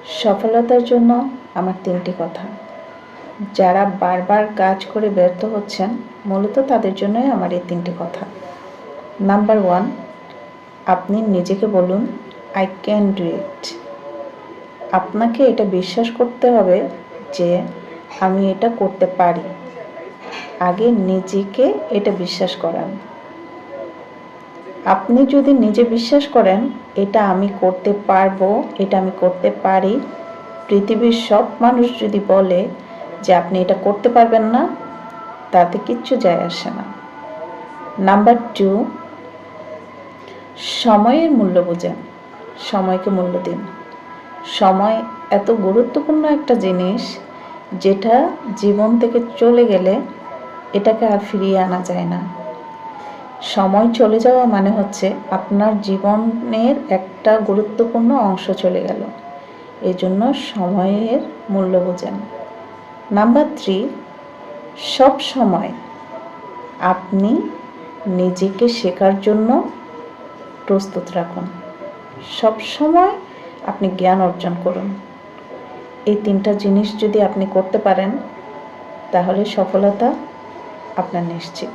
সফলতার জন্য আমার 3টি কথা। যারা বারবার কাজ করে ব্যর্থ হচ্ছেন, মূলত তাদের জন্যই আমার এই 3টি কথা। নাম্বার 1, আপনি নিজেকে বলুন আই ক্যান ডু ইট। আপনাকে এটা বিশ্বাস করতে হবে যে আমি এটা করতে পারি। আগে নিজেকে এটা বিশ্বাস করান। আপনি যদি নিজে বিশ্বাস করেন এটা আমি করতে পারবো, এটা আমি করতে পারি, পৃথিবীর সব মানুষ যদি বলে যে আপনি এটা করতে পারবেন না, তাতে কিচ্ছু যায় আসে না। নাম্বার 2, সময়ের মূল্য বোঝেন, সময়কে মূল্য দিন। সময় এত গুরুত্বপূর্ণ একটা জিনিস যেটা জীবন থেকে চলে গেলে এটাকে আর ফিরিয়ে আনা যায় না। সময় চলে যাওয়া মানে হচ্ছে আপনার জীবনের একটা গুরুত্বপূর্ণ অংশ চলে গেল। এই জন্য সময়ের মূল্য বোঝেন। নাম্বার 3, সব সময় আপনি নিজেকে শেখার জন্য প্রস্তুত রাখুন। সব সময় আপনি জ্ঞান অর্জন করুন। এই 3টা জিনিস যদি আপনি করতে পারেন তাহলে সফলতা আপনার নিশ্চিত।